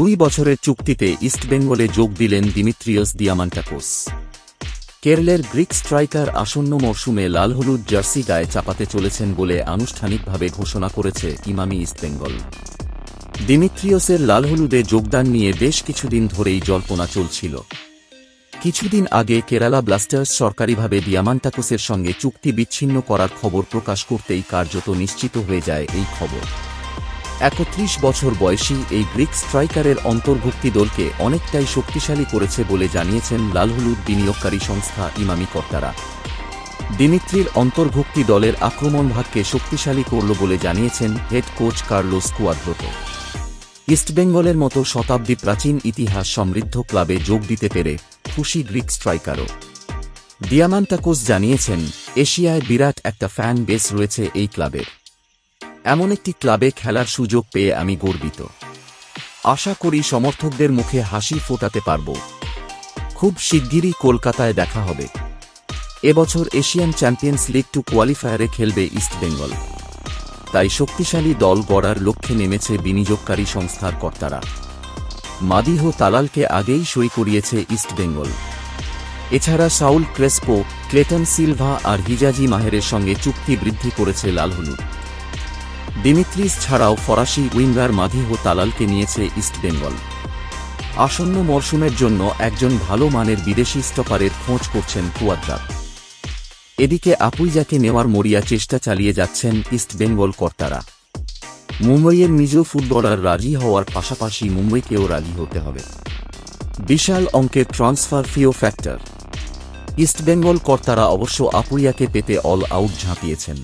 2 বছরের চুক্তিতে ইস্টবেঙ্গলে যোগ দিলেন দিমিত্রিয়স দিয়ামান্টাকোস। কেরলের গ্রিক স্ট্রাইকার আসন্ন মরশুমে লাল হলুদ জার্সি গায়ে চাপাতে চলেছেন বলে আনুষ্ঠানিকভাবে ঘোষণা করেছে ইমামি ইস্টবেঙ্গল। দিমিত্রিয়সের লাল হলুদে যোগদান নিয়ে বেশ কিছুদিন ধরেই জল্পনা চলছিল। কিছুদিন আগে কেরালা ব্লাস্টার্স সরকারিভাবে দিয়ামান্টাকোসের সঙ্গে চুক্তি বিচ্ছিন্ন করার খবর প্রকাশ করতেই কার্যত নিশ্চিত হয়ে যায় এই খবর। 31 বছর বয়সী এই গ্রিক স্ট্রাইকারের অন্তর্ভুক্তি দলকে অনেকটাই শক্তিশালী করেছে বলে জানিয়েছেন লালহলুদ বিনিয়োগকারী সংস্থা ইমামি কর্তারা। দিমিত্রির অন্তর্ভুক্তি দলের আক্রমণভাগকে শক্তিশালী করল বলে জানিয়েছেন হেড কোচ কার্লোস কুয়াদ্রোতো। ইস্টবেঙ্গলের মতো শতাব্দী প্রাচীন ইতিহাস সমৃদ্ধ ক্লাবে যোগ দিতে পেরে খুশি গ্রিক স্ট্রাইকারও। দিয়ামান্টাকোস জানিয়েছেন, এশিয়ায় বিরাট একটা ফ্যান বেস রয়েছে এই ক্লাবের। এমন একটি ক্লাবে খেলার সুযোগ পেয়ে আমি গর্বিত। আশা করি সমর্থকদের মুখে হাসি ফোটাতে পারব। খুব শিগগিরই কলকাতায় দেখা হবে। এবছর এশিয়ান চ্যাম্পিয়ন্স লিগ 2 কোয়ালিফায়ারে খেলবে ইস্টবেঙ্গল। তাই শক্তিশালী দল গড়ার লক্ষ্যে নেমেছে বিনিয়োগকারী সংস্থার কর্তারা। মাদিহো তালালকে আগেই সই করিয়েছে ইস্টবেঙ্গল। এছাড়া সাউল ক্রেসপো, ক্লেটন সিলভা আর হিজাজি মাহেরের সঙ্গে চুক্তি বৃদ্ধি করেছে লালহলুদ। দিমিত্রিস ছাড়াও ফরাসি উইঙ্গার মাদিহো তালালকে নিয়েছে ইস্টবেঙ্গল। আসন্ন মরশুমের জন্য একজন ভালো মানের বিদেশি স্টপারের খোঁজ করছেন কুয়াদ্রাত। এদিকে আপুইজাকে নেওয়ার মরিয়া চেষ্টা চালিয়ে যাচ্ছেন ইস্টবেঙ্গল কর্তারা। মুম্বইয়ের নিজ ফুটবলার রাজি হওয়ার পাশাপাশি মুম্বইকেও রাজি হতে হবে। বিশাল অঙ্কের ট্রান্সফার ফিও ফ্যাক্টর। ইস্টবেঙ্গল কর্তারা অবশ্য আপুইয়াকে পেতে অল আউট ঝাঁপিয়েছেন।